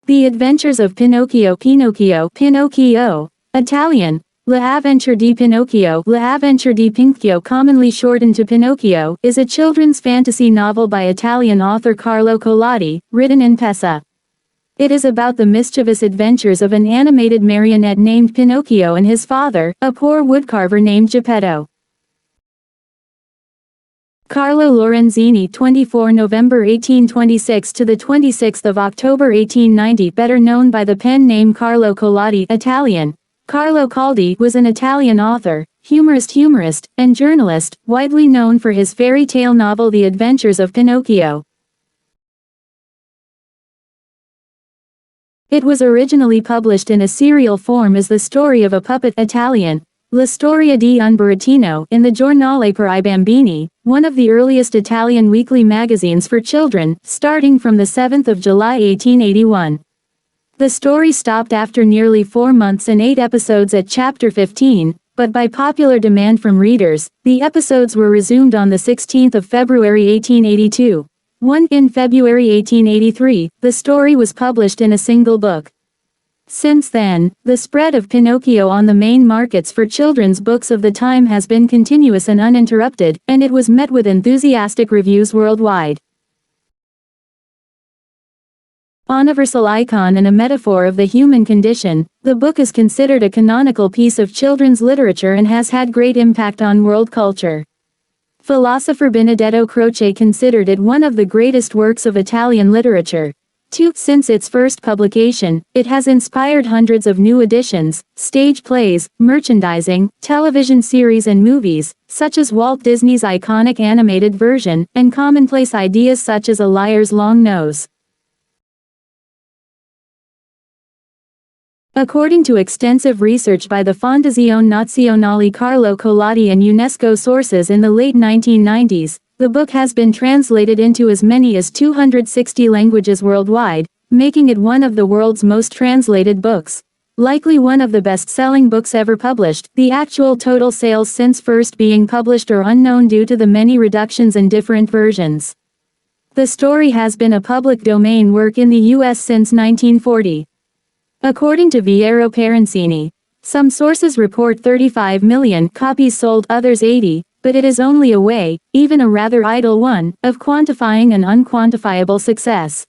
The Adventures of Pinocchio. Pinocchio, Italian, L'avventure di Pinocchio, L'avventure di Pinocchio, commonly shortened to Pinocchio, is a children's fantasy novel by Italian author Carlo Collodi, written in Pisa. It is about the mischievous adventures of an animated marionette named Pinocchio and his father, a poor woodcarver named Geppetto. Carlo Lorenzini, 24 November 1826 to the 26th of October 1890, better known by the pen name Carlo Collodi, Italian. Carlo Collodi was an Italian author, humorist, and journalist, widely known for his fairy tale novel The Adventures of Pinocchio. It was originally published in a serial form as the story of a puppet. Italian, La storia di un burattino, in the Giornale per I Bambini, one of the earliest Italian weekly magazines for children, starting from the 7th of July 1881. The story stopped after nearly 4 months and 8 episodes at chapter 15, but by popular demand from readers, the episodes were resumed on the 16th of February 1882. In February 1883, the story was published in a single book. Since then, the spread of Pinocchio on the main markets for children's books of the time has been continuous and uninterrupted, and it was met with enthusiastic reviews worldwide. A universal icon and a metaphor of the human condition, the book is considered a canonical piece of children's literature and has had great impact on world culture. Philosopher Benedetto Croce considered it one of the greatest works of Italian literature. Since its first publication, it has inspired hundreds of new editions, stage plays, merchandising, television series and movies, such as Walt Disney's iconic animated version, and commonplace ideas such as a liar's long nose. According to extensive research by the Fondazione Nazionale Carlo Collodi and UNESCO sources in the late 1990s, the book has been translated into as many as 260 languages worldwide, making it one of the world's most translated books. Likely one of the best-selling books ever published, the actual total sales since first being published are unknown due to the many reductions and different versions. The story has been a public domain work in the U.S. since 1940. According to Viero Perencini, some sources report 35 million copies sold, others 80, but it is only a way, even a rather idle one, of quantifying an unquantifiable success.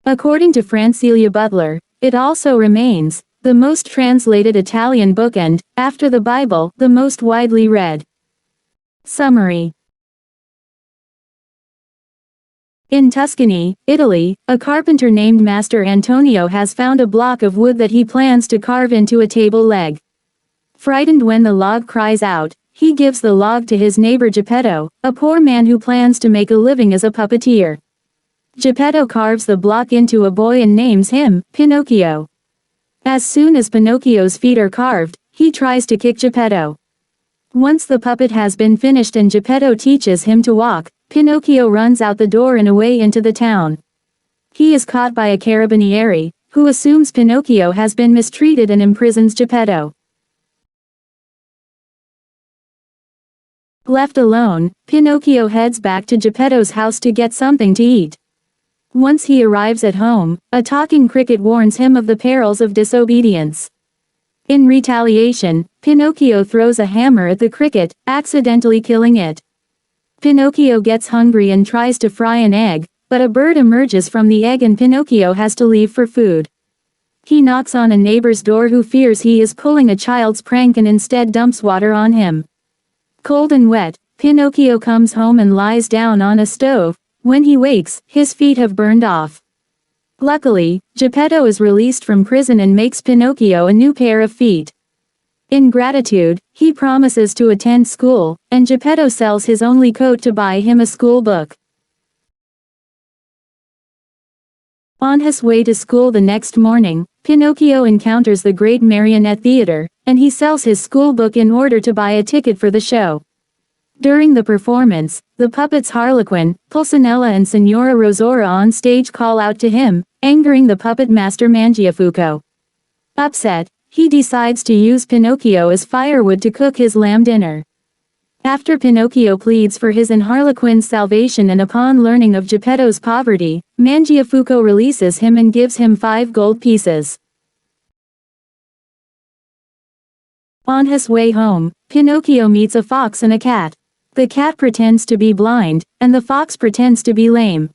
According to Francilia Butler, it also remains the most translated Italian book and, after the Bible, the most widely read. Summary. In Tuscany, Italy, a carpenter named Master Antonio has found a block of wood that he plans to carve into a table leg. Frightened when the log cries out, he gives the log to his neighbor Geppetto, a poor man who plans to make a living as a puppeteer. Geppetto carves the block into a boy and names him Pinocchio. As soon as Pinocchio's feet are carved, he tries to kick Geppetto. Once the puppet has been finished and Geppetto teaches him to walk, Pinocchio runs out the door and away into the town. He is caught by a carabiniere, who assumes Pinocchio has been mistreated and imprisons Geppetto. Left alone, Pinocchio heads back to Geppetto's house to get something to eat. Once he arrives at home, a talking cricket warns him of the perils of disobedience. In retaliation, Pinocchio throws a hammer at the cricket, accidentally killing it. Pinocchio gets hungry and tries to fry an egg, but a bird emerges from the egg and Pinocchio has to leave for food. He knocks on a neighbor's door who fears he is pulling a child's prank and instead dumps water on him. Cold and wet, Pinocchio comes home and lies down on a stove. When he wakes, his feet have burned off. Luckily, Geppetto is released from prison and makes Pinocchio a new pair of feet. In gratitude, he promises to attend school, and Geppetto sells his only coat to buy him a school book. On his way to school the next morning, Pinocchio encounters the Great Marionette Theater, and he sells his school book in order to buy a ticket for the show. During the performance, the puppets Harlequin, Pulcinella and Signora Rosaura on stage call out to him, angering the puppet master Mangiafuoco. Upset, he decides to use Pinocchio as firewood to cook his lamb dinner. After Pinocchio pleads for his and Harlequin's salvation and upon learning of Geppetto's poverty, Mangiafuoco releases him and gives him 5 gold pieces. On his way home, Pinocchio meets a fox and a cat. The cat pretends to be blind, and the fox pretends to be lame.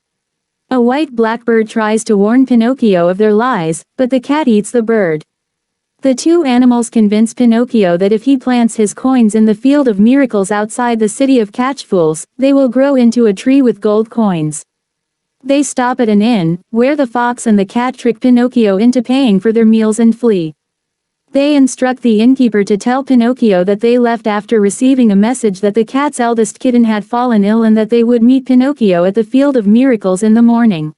A white blackbird tries to warn Pinocchio of their lies, but the cat eats the bird. The two animals convince Pinocchio that if he plants his coins in the field of miracles outside the city of Catchfools, they will grow into a tree with gold coins. They stop at an inn, where the fox and the cat trick Pinocchio into paying for their meals and flee. They instruct the innkeeper to tell Pinocchio that they left after receiving a message that the cat's eldest kitten had fallen ill and that they would meet Pinocchio at the Field of Miracles in the morning.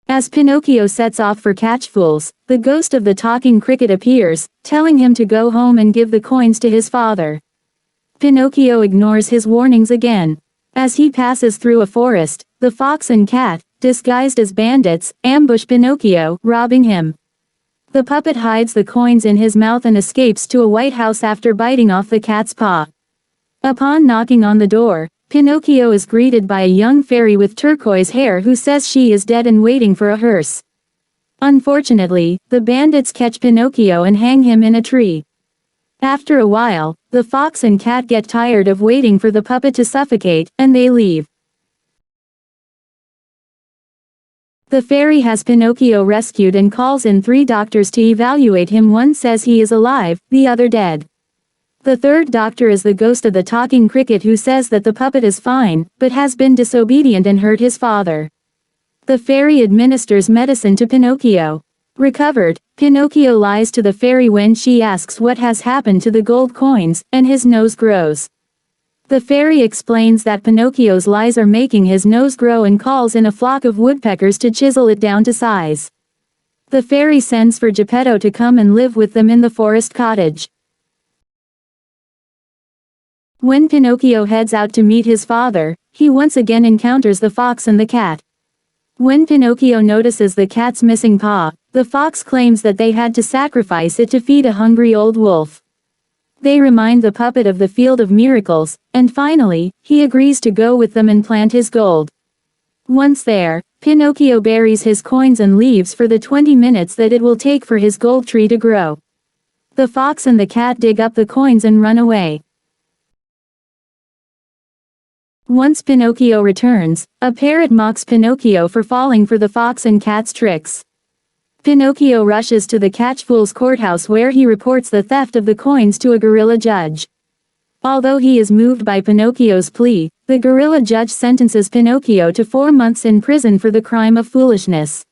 As Pinocchio sets off for Catchfools, the ghost of the talking cricket appears, telling him to go home and give the coins to his father. Pinocchio ignores his warnings again. As he passes through a forest, the fox and cat, disguised as bandits, ambush Pinocchio, robbing him. The puppet hides the coins in his mouth and escapes to a white house after biting off the cat's paw. Upon knocking on the door, Pinocchio is greeted by a young fairy with turquoise hair who says she is dead and waiting for a hearse. Unfortunately, the bandits catch Pinocchio and hang him in a tree. After a while, the fox and cat get tired of waiting for the puppet to suffocate, and they leave. The fairy has Pinocchio rescued and calls in 3 doctors to evaluate him. One says he is alive, the other dead. The third doctor is the ghost of the talking cricket who says that the puppet is fine, but has been disobedient and hurt his father. The fairy administers medicine to Pinocchio. Recovered, Pinocchio lies to the fairy when she asks what has happened to the gold coins, and his nose grows. The fairy explains that Pinocchio's lies are making his nose grow and calls in a flock of woodpeckers to chisel it down to size. The fairy sends for Geppetto to come and live with them in the forest cottage. When Pinocchio heads out to meet his father, he once again encounters the fox and the cat. When Pinocchio notices the cat's missing paw, the fox claims that they had to sacrifice it to feed a hungry old wolf. They remind the puppet of the Field of Miracles, and finally, he agrees to go with them and plant his gold. Once there, Pinocchio buries his coins and leaves for the 20 minutes that it will take for his gold tree to grow. The fox and the cat dig up the coins and run away. Once Pinocchio returns, a parrot mocks Pinocchio for falling for the fox and cat's tricks. Pinocchio rushes to the Catchfools courthouse where he reports the theft of the coins to a gorilla judge. Although he is moved by Pinocchio's plea, the gorilla judge sentences Pinocchio to 4 months in prison for the crime of foolishness.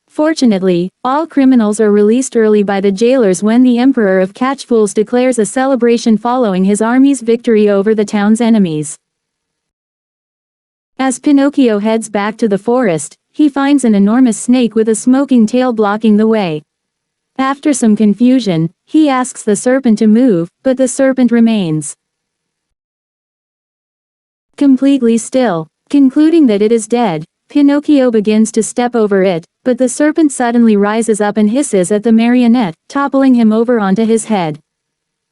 Fortunately, all criminals are released early by the jailers when the Emperor of Catchfools declares a celebration following his army's victory over the town's enemies. As Pinocchio heads back to the forest, he finds an enormous snake with a smoking tail blocking the way. After some confusion, he asks the serpent to move, but the serpent remains completely still. Concluding that it is dead, Pinocchio begins to step over it, but the serpent suddenly rises up and hisses at the marionette, toppling him over onto his head.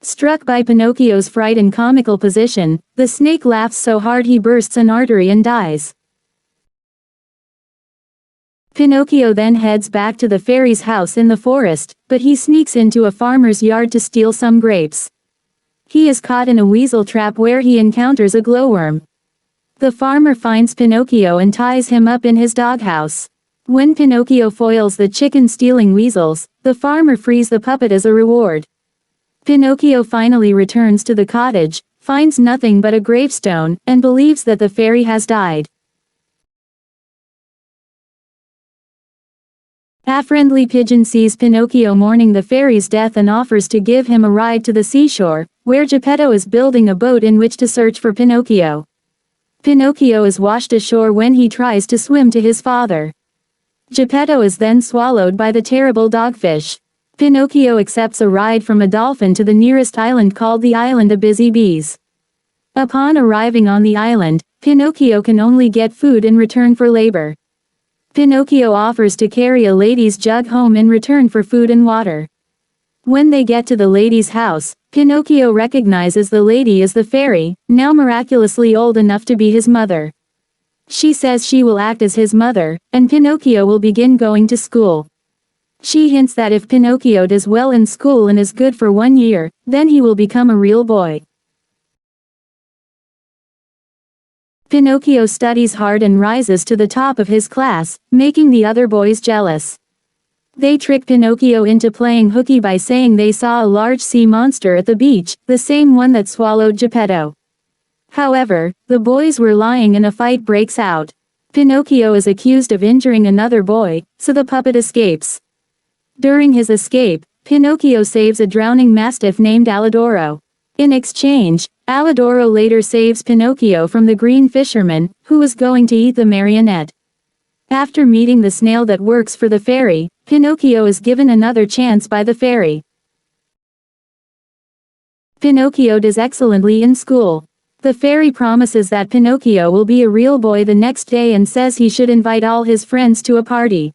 Struck by Pinocchio's fright and comical position, the snake laughs so hard he bursts an artery and dies. Pinocchio then heads back to the fairy's house in the forest, but he sneaks into a farmer's yard to steal some grapes. He is caught in a weasel trap where he encounters a glowworm. The farmer finds Pinocchio and ties him up in his doghouse. When Pinocchio foils the chicken-stealing weasels, the farmer frees the puppet as a reward. Pinocchio finally returns to the cottage, finds nothing but a gravestone, and believes that the fairy has died. A friendly pigeon sees Pinocchio mourning the fairy's death and offers to give him a ride to the seashore, where Geppetto is building a boat in which to search for Pinocchio. Pinocchio is washed ashore when he tries to swim to his father. Geppetto is then swallowed by the terrible dogfish. Pinocchio accepts a ride from a dolphin to the nearest island called the Island of Busy Bees. Upon arriving on the island, Pinocchio can only get food in return for labor. Pinocchio offers to carry a lady's jug home in return for food and water. When they get to the lady's house, Pinocchio recognizes the lady as the fairy, now miraculously old enough to be his mother. She says she will act as his mother, and Pinocchio will begin going to school. She hints that if Pinocchio does well in school and is good for 1 year, then he will become a real boy. Pinocchio studies hard and rises to the top of his class, making the other boys jealous. They trick Pinocchio into playing hooky by saying they saw a large sea monster at the beach, the same one that swallowed Geppetto. However, the boys were lying and a fight breaks out. Pinocchio is accused of injuring another boy, so the puppet escapes. During his escape, Pinocchio saves a drowning mastiff named Alidoro. In exchange, Alidoro later saves Pinocchio from the green fisherman, who was going to eat the marionette. After meeting the snail that works for the fairy, Pinocchio is given another chance by the fairy. Pinocchio does excellently in school. The fairy promises that Pinocchio will be a real boy the next day and says he should invite all his friends to a party.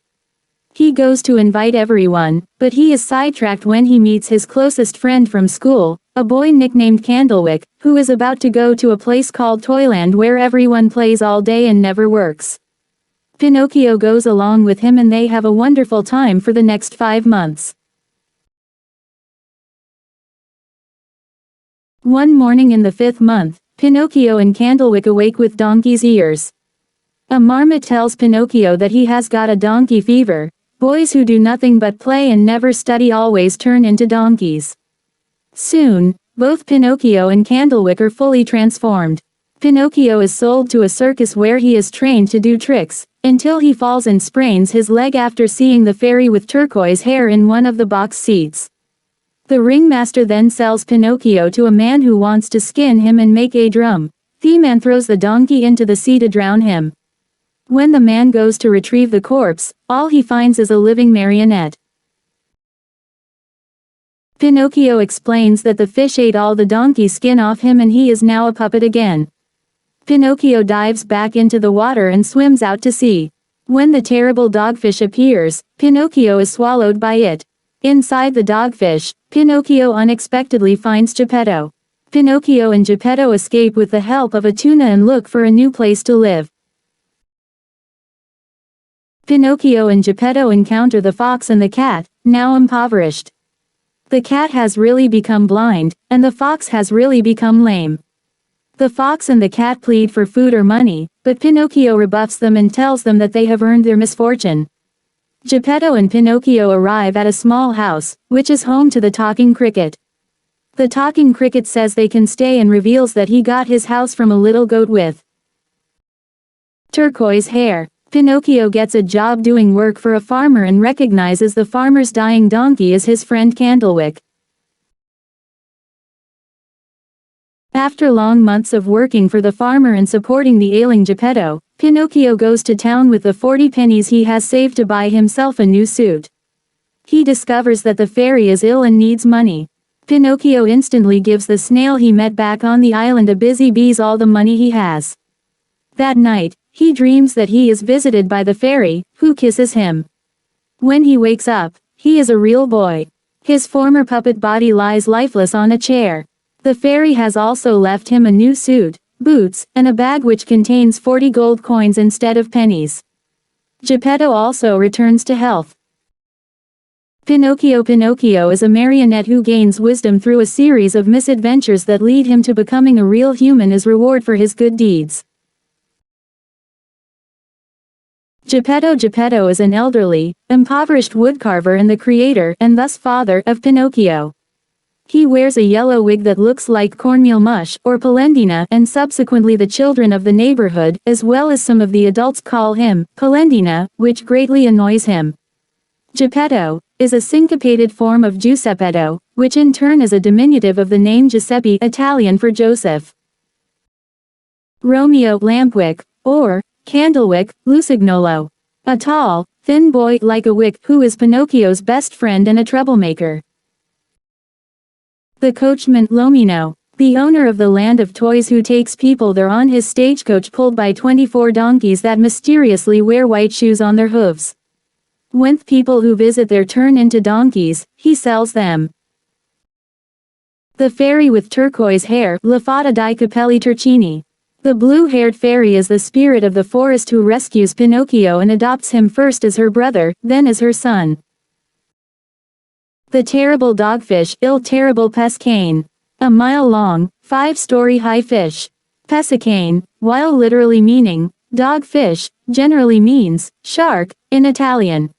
He goes to invite everyone, but he is sidetracked when he meets his closest friend from school, a boy nicknamed Candlewick, who is about to go to a place called Toyland where everyone plays all day and never works. Pinocchio goes along with him and they have a wonderful time for the next 5 months. One morning in the 5th month, Pinocchio and Candlewick awake with donkey's ears. A marmot tells Pinocchio that he has got a donkey fever. Boys who do nothing but play and never study always turn into donkeys. Soon, both Pinocchio and Candlewick are fully transformed. Pinocchio is sold to a circus where he is trained to do tricks, until he falls and sprains his leg after seeing the fairy with turquoise hair in one of the box seats. The ringmaster then sells Pinocchio to a man who wants to skin him and make a drum. The man throws the donkey into the sea to drown him. When the man goes to retrieve the corpse, all he finds is a living marionette. Pinocchio explains that the fish ate all the donkey skin off him and he is now a puppet again. Pinocchio dives back into the water and swims out to sea. When the terrible dogfish appears, Pinocchio is swallowed by it. Inside the dogfish, Pinocchio unexpectedly finds Geppetto. Pinocchio and Geppetto escape with the help of a tuna and look for a new place to live. Pinocchio and Geppetto encounter the fox and the cat, now impoverished. The cat has really become blind, and the fox has really become lame. The fox and the cat plead for food or money, but Pinocchio rebuffs them and tells them that they have earned their misfortune. Geppetto and Pinocchio arrive at a small house, which is home to the talking cricket. The talking cricket says they can stay and reveals that he got his house from a little goat with turquoise hair. Pinocchio gets a job doing work for a farmer and recognizes the farmer's dying donkey as his friend Candlewick. After long months of working for the farmer and supporting the ailing Geppetto, Pinocchio goes to town with the 40 pennies he has saved to buy himself a new suit. He discovers that the fairy is ill and needs money. Pinocchio instantly gives the snail he met back on the island a busy bees all the money he has. That night, he dreams that he is visited by the fairy, who kisses him. When he wakes up, he is a real boy. His former puppet body lies lifeless on a chair. The fairy has also left him a new suit, boots, and a bag which contains 40 gold coins instead of pennies. Geppetto also returns to health. Pinocchio is a marionette who gains wisdom through a series of misadventures that lead him to becoming a real human as reward for his good deeds. Geppetto is an elderly, impoverished woodcarver and the creator and thus father of Pinocchio. He wears a yellow wig that looks like cornmeal mush or polendina, and subsequently the children of the neighborhood as well as some of the adults call him polendina, which greatly annoys him. Geppetto is a syncopated form of Giuseppetto, which in turn is a diminutive of the name Giuseppe, Italian for Joseph. Romeo Lampwick, or Candlewick, Lucignolo. A tall, thin boy like a wick who is Pinocchio's best friend and a troublemaker. The coachman Lomino, the owner of the land of toys who takes people there on his stagecoach pulled by 24 donkeys that mysteriously wear white shoes on their hooves. When people who visit there turn into donkeys, he sells them. The fairy with turquoise hair, La Fata dai capelli turchini. The blue-haired fairy is the spirit of the forest who rescues Pinocchio and adopts him first as her brother, then as her son. The terrible dogfish, Il terrible pescane. A mile long, 5-story high fish. Pescane, while literally meaning dogfish, generally means shark in Italian.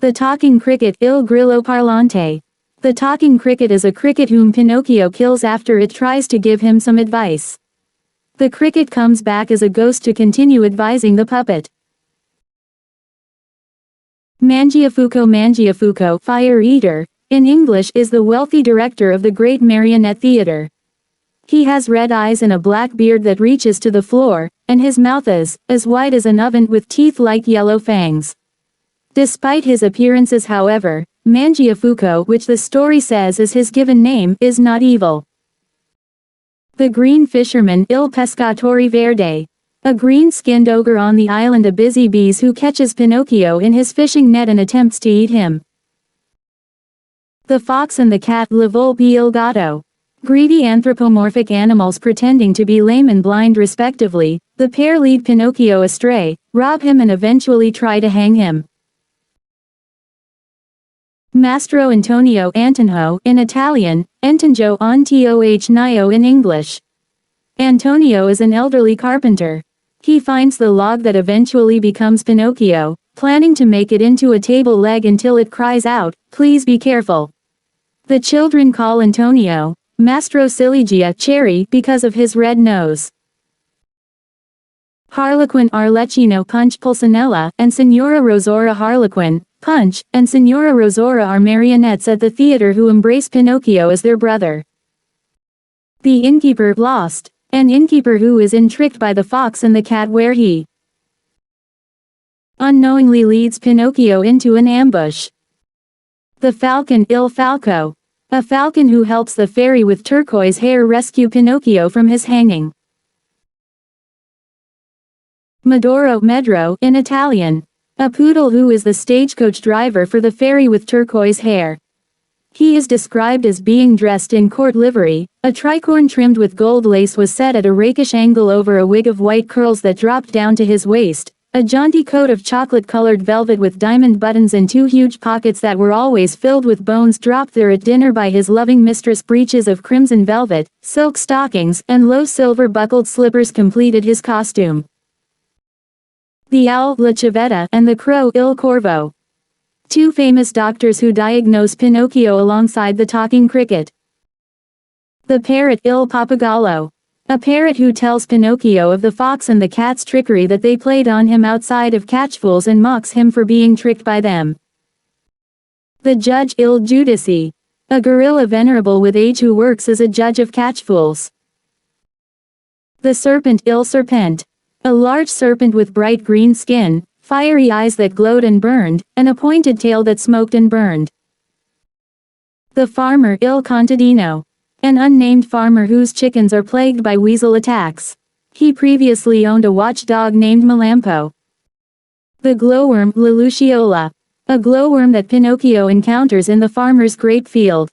The talking cricket, Il grillo parlante. The talking cricket is a cricket whom Pinocchio kills after it tries to give him some advice. The cricket comes back as a ghost to continue advising the puppet. Mangiafuoco, fire eater, in English is the wealthy director of the Great Marionette Theater. He has red eyes and a black beard that reaches to the floor, and his mouth is as wide as an oven with teeth like yellow fangs. Despite his appearances, however, Mangiafuoco, which the story says is his given name, is not evil. The green fisherman, Il pescatore verde. A green-skinned ogre on the island of busy bees who catches Pinocchio in his fishing net and attempts to eat him. The fox and the cat, La volpe il gatto. Greedy anthropomorphic animals pretending to be lame and blind respectively, the pair lead Pinocchio astray, rob him and eventually try to hang him. Mastro Antonio Antonio in Italian, Antonio Antonio in English. Antonio is an elderly carpenter. He finds the log that eventually becomes Pinocchio, planning to make it into a table leg until it cries out, "Please be careful." The children call Antonio Mastro Ciligia Cherry because of his red nose. Harlequin Arlecchino Punch Pulcinella and Signora Rosaura. Harlequin, Punch, and Signora Rosaura are marionettes at the theater who embrace Pinocchio as their brother. The innkeeper, Lost, an innkeeper who is intrigued by the fox and the cat where he unknowingly leads Pinocchio into an ambush. The falcon, Il Falco, a falcon who helps the fairy with turquoise hair rescue Pinocchio from his hanging. Medro in Italian. A poodle who is the stagecoach driver for the fairy with turquoise hair. He is described as being dressed in court livery. A tricorn trimmed with gold lace was set at a rakish angle over a wig of white curls that dropped down to his waist, a jaunty coat of chocolate-colored velvet with diamond buttons and 2 huge pockets that were always filled with bones dropped there at dinner by his loving mistress. Breeches of crimson velvet, silk stockings, and low silver-buckled slippers completed his costume. The owl, La Civetta, and the crow, Il Corvo. 2 famous doctors who diagnose Pinocchio alongside the talking cricket. The parrot, Il Pappagallo. A parrot who tells Pinocchio of the fox and the cat's trickery that they played on him outside of Catchfools and mocks him for being tricked by them. The judge, Il Giudice. A gorilla venerable with age who works as a judge of Catchfools. The serpent, Il Serpente. A large serpent with bright green skin, fiery eyes that glowed and burned, and a pointed tail that smoked and burned. The farmer, Il Contadino. An unnamed farmer whose chickens are plagued by weasel attacks. He previously owned a watchdog named Melampo. The glowworm, La Luciola. A glowworm that Pinocchio encounters in the farmer's grape field.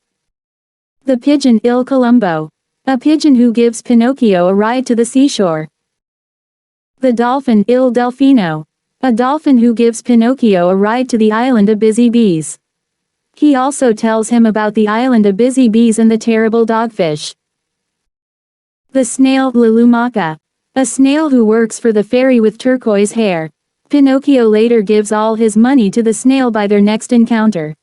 The pigeon, Il Colombo. A pigeon who gives Pinocchio a ride to the seashore. The dolphin, Il Delfino. A dolphin who gives Pinocchio a ride to the island of busy bees. He also tells him about the island of busy bees and the terrible dogfish. The snail, La Lumaca. A snail who works for the fairy with turquoise hair. Pinocchio later gives all his money to the snail by their next encounter.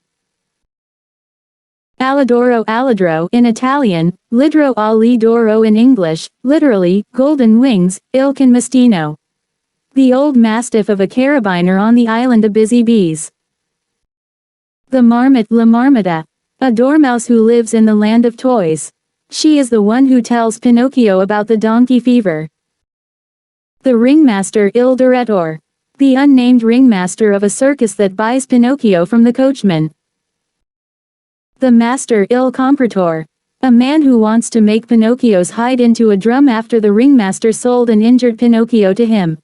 Alidoro in Italian, Lidro ali d'oro in English, literally, golden wings, Il Canmastino. The old mastiff of a carabiner on the island of busy bees. The marmot, La Marmota. A dormouse who lives in the land of toys. She is the one who tells Pinocchio about the donkey fever. The ringmaster, Il Direttore. The unnamed ringmaster of a circus that buys Pinocchio from the coachman. The master, Il Compratore. A man who wants to make Pinocchio's hide into a drum after the ringmaster sold an injured Pinocchio to him.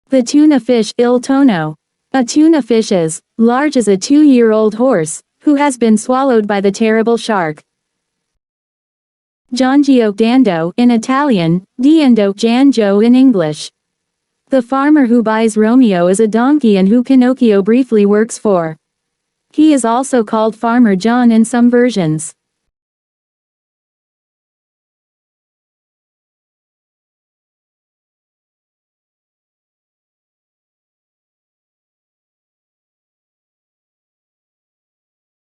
The tuna fish, Il Tono. A tuna fish is large as a 2-year-old horse, who has been swallowed by the terrible shark. Giangio Dando in Italian, Diendo Giangio in English. The farmer who buys Romeo is a donkey and who Pinocchio briefly works for. He is also called Farmer John in some versions.